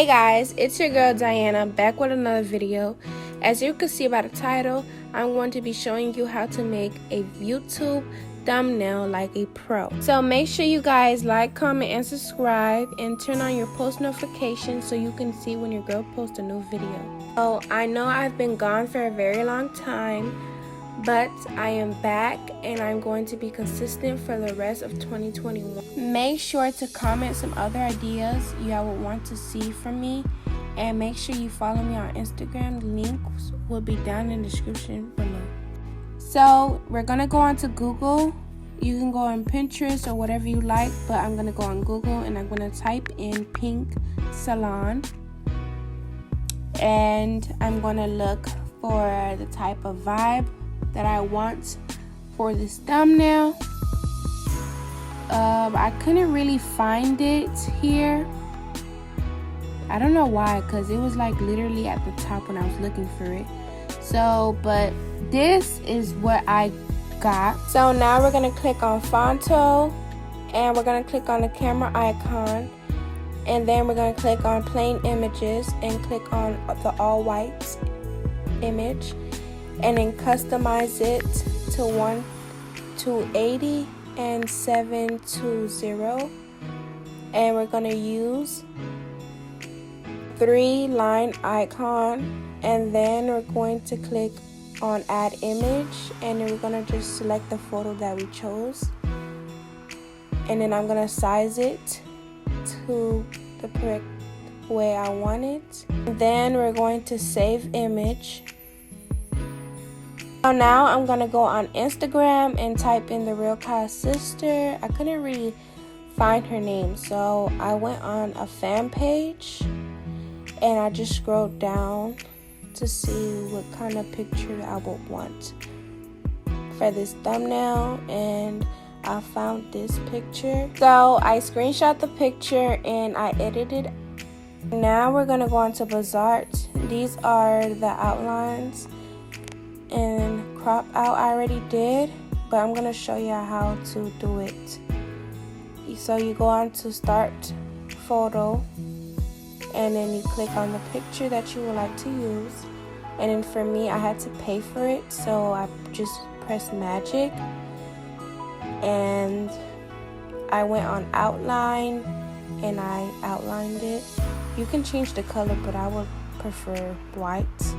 Hey guys, it's your girl Diana back with another video. As you can see by the title, I'm going to be showing you how to make a YouTube thumbnail like a pro. So make sure you guys like, comment, and subscribe, and turn on your post notifications so you can see when your girl posts a new video. So I know I've been gone for a very long time, but I am back and I'm going to be consistent for the rest of 2021. Make sure to comment some other ideas y'all would want to see from me, and make sure you follow me on Instagram. The links will be down in the description below. So we're gonna go on to Google. You can go on Pinterest or whatever you like, but I'm gonna go on Google and I'm gonna type in pink salon, and I'm gonna look for the type of vibe that I want for this thumbnail. I couldn't really find it here. I don't know why, because it was like literally at the top when I was looking for it. So, but this is what I got. So now we're gonna click on Fonto, and we're gonna click on the camera icon, and then we're gonna click on plain images and click on the all white image, and then customize it to 1:80 and 7:20, and we're gonna use 3-line icon, and then we're going to click on add image, and then we're gonna just select the photo that we chose, and then I'm gonna size it to the correct way I want it, and then we're going to save image. So now I'm gonna go on Instagram and type in the Real Kai sister. I couldn't really find her name, so I went on a fan page and I just scrolled down to see what kind of picture I would want for this thumbnail, and I found this picture. So I screenshot the picture and I edited. Now we're gonna go on to Beezart. These are the outlines, and crop out I already did, but I'm gonna show you how to do it. So you go on to start photo, and then you click on the picture that you would like to use, and then for me I had to pay for it, so I just pressed magic and I went on outline and I outlined it. You can change the color, but I would prefer white.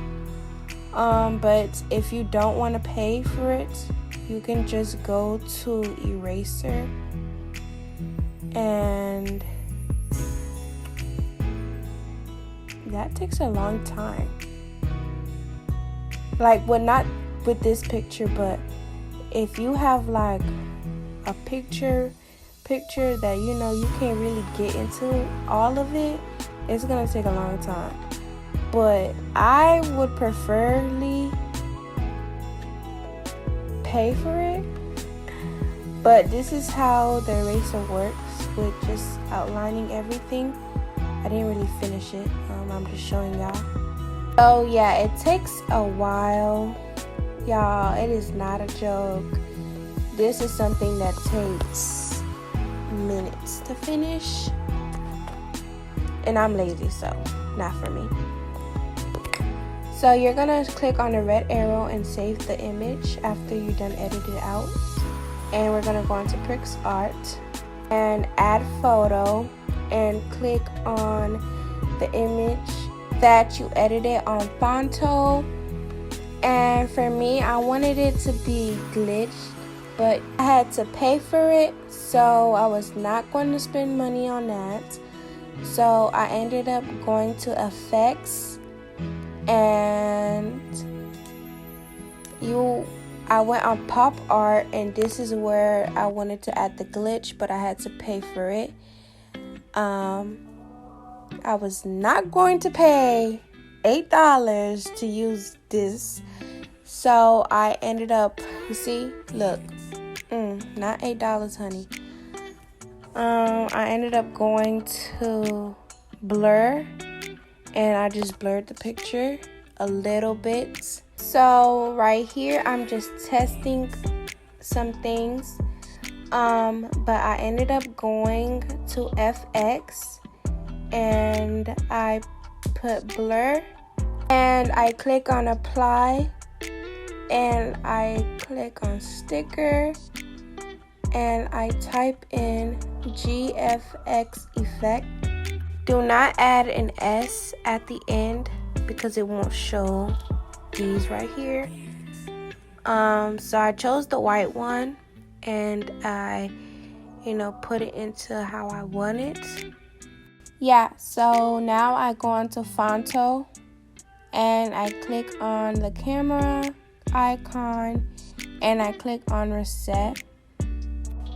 But if you don't want to pay for it, you can just go to eraser, and that takes a long time. Like, well, not with this picture, but if you have like a picture that you know you can't really get into all of it, it's gonna take a long time. But I would preferably pay for it. But this is how the eraser works, with just outlining everything. I didn't really finish it. I'm just showing y'all. So yeah, it takes a while, y'all. It is not a joke. This is something that takes minutes to finish, and I'm lazy, so not for me. So you're gonna click on the red arrow and save the image after you're done editing it out. And we're gonna go on to PicsArt and add photo, and click on the image that you edited on Fonto. And for me, I wanted it to be glitched, but I had to pay for it, so I was not going to spend money on that. So I ended up going to effects, and I went on pop art, and this is where I wanted to add the glitch, but I had to pay for it. I was not going to pay $8 to use this, so I ended up, you see, look, not $8, honey. I ended up going to blur, and I just blurred the picture a little bit. So right here I'm just testing some things, but I ended up going to FX, and I put blur, and I click on apply, and I click on sticker, and I type in GFX effect. Do not add an S at the end because it won't show these right here. So I chose the white one, and I put it into how I want it. Yeah, so now I go onto Phonto, and I click on the camera icon, and I click on reset,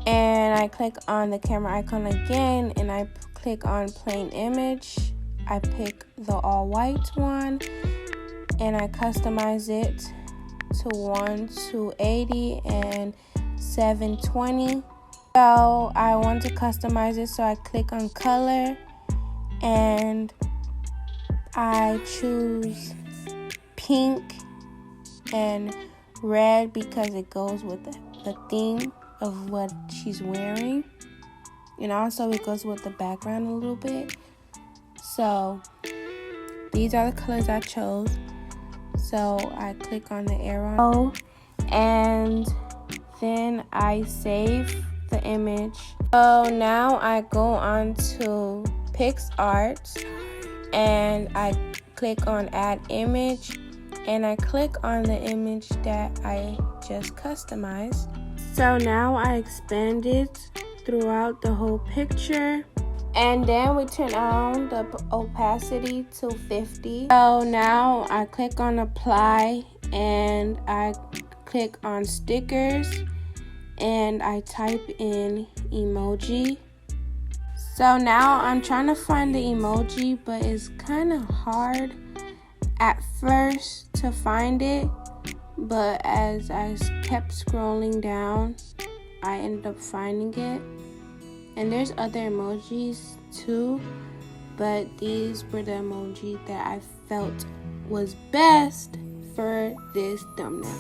and I click on the camera icon again, and I click on plain image. I pick the all white one, and I customize it to 1:280 and 720. So I want to customize it, so I click on color, and I choose pink and red because it goes with the theme of what she's wearing, and also it goes with the background a little bit. So these are the colors I chose. So I click on the arrow, and then I save the image. So now I go on to PicsArt, and I click on add image, and I click on the image that I just customized. So now I expand it throughout the whole picture, and then we turn on the opacity to 50. So now I click on apply, and I click on stickers, and I type in emoji. So now I'm trying to find the emoji, but it's kind of hard at first to find it, but as I kept scrolling down, I ended up finding it. And there's other emojis too, but these were the emoji that I felt was best for this thumbnail.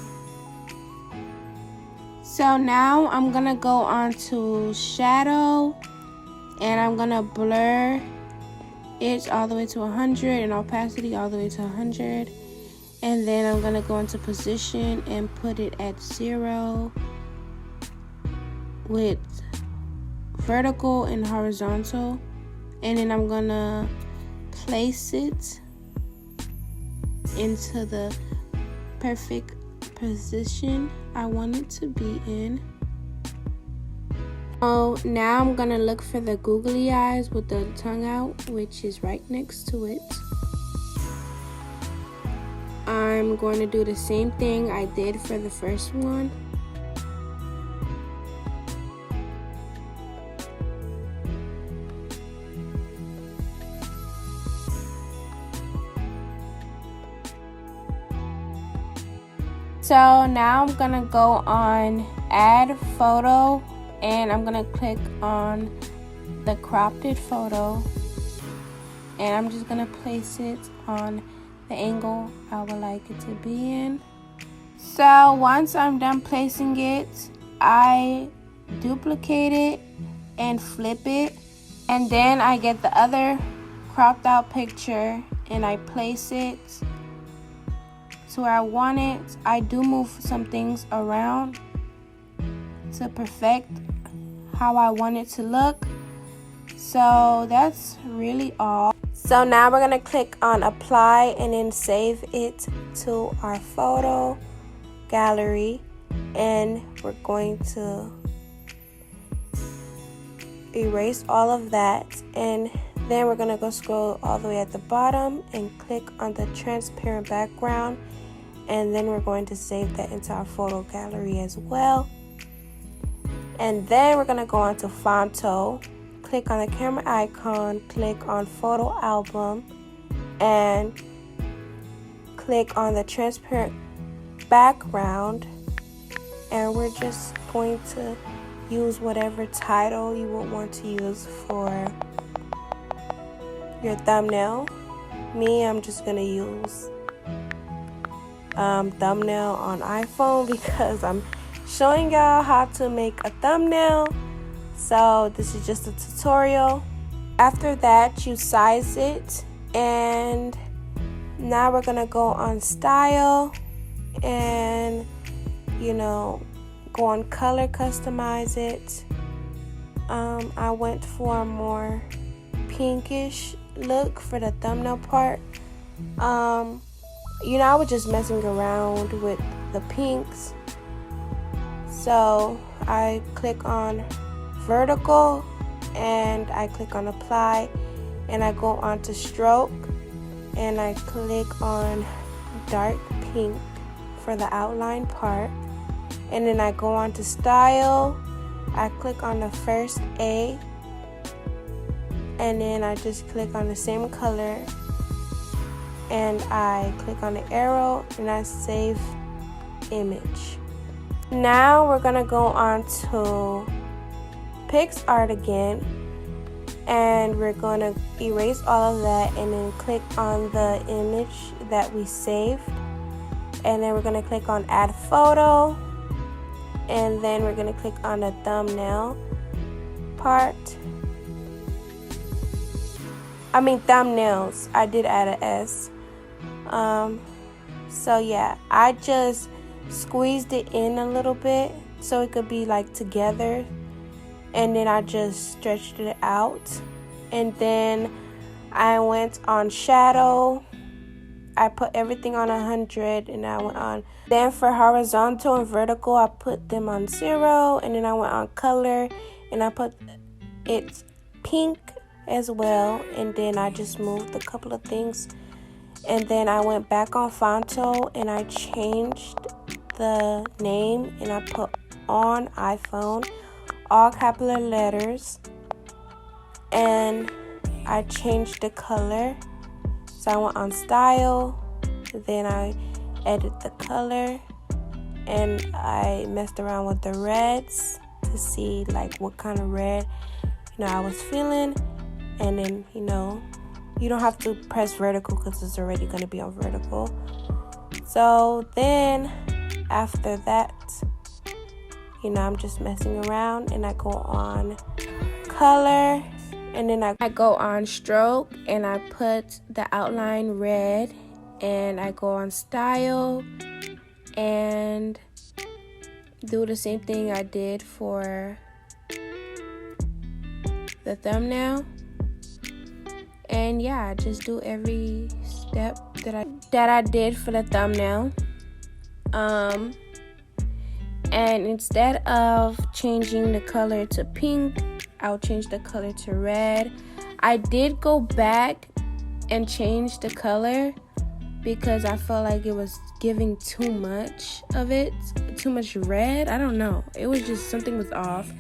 So now I'm gonna go on to shadow, and I'm gonna blur it all the way to 100 and opacity all the way to 100, and then I'm gonna go into position and put it at 0 with vertical and horizontal, and then I'm gonna place it into the perfect position I want it to be in. Oh, now I'm gonna look for the googly eyes with the tongue out, which is right next to it. I'm going to do the same thing I did for the first one. So now I'm gonna go on add photo, and I'm gonna click on the cropped photo, and I'm just gonna place it on the angle I would like it to be in. So once I'm done placing it, I duplicate it and flip it, and then I get the other cropped out picture and I place it to where I want it. I do move some things around to perfect how I want it to look. So that's really all. So now we're gonna click on apply and then save it to our photo gallery, and we're going to erase all of that, and then we're gonna go scroll all the way at the bottom and click on the transparent background, and then we're going to save that into our photo gallery as well. And then we're gonna go on to Phonto, click on the camera icon, click on photo album, and click on the transparent background, and we're just going to use whatever title you would want to use for your thumbnail. Me, I'm just gonna use thumbnail on iPhone because I'm showing y'all how to make a thumbnail. So this is just a tutorial. After that, you size it, and now we're gonna go on style and go on color, customize it. I went for a more pinkish look for the thumbnail part. I was just messing around with the pinks, so I click on vertical and I click on apply, and I go on to stroke and I click on dark pink for the outline part, and then I go on to style. I click on the first A, and then I just click on the same color, and I click on the arrow and I save image. Now we're gonna go on to PicsArt again, and we're gonna erase all of that and then click on the image that we saved, and then we're gonna click on add photo, and then we're gonna click on the thumbnail part. Thumbnails. I did add an S. So yeah, I just squeezed it in a little bit so it could be like together, and then I just stretched it out, and then I went on shadow. I put everything on 100, and I went on. Then for horizontal and vertical, I put them on 0, and then I went on color and I put it pink as well, and then I just moved a couple of things, and then I went back on Fonto and I changed the name, and I put on iPhone, all capital letters, and I changed the color. So I went on style, then I edit the color, and I messed around with the reds to see like what kind of red I was feeling. And then you don't have to press vertical because it's already going to be on vertical. So then after that, I'm just messing around, and I go on color, and then I go on stroke and I put the outline red, and I go on style and do the same thing I did for the thumbnail. And yeah, just do every step that I did for the thumbnail. And instead of changing the color to pink, I'll change the color to red. I did go back and change the color because I felt like it was giving too much of it, too much red. I don't know. It was just something was off.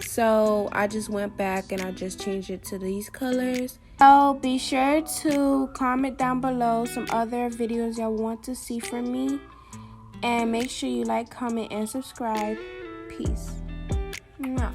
So I just went back and I just changed it to these colors. So be sure to comment down below some other videos y'all want to see from me. And make sure you like, comment, and subscribe. Peace. Mwah.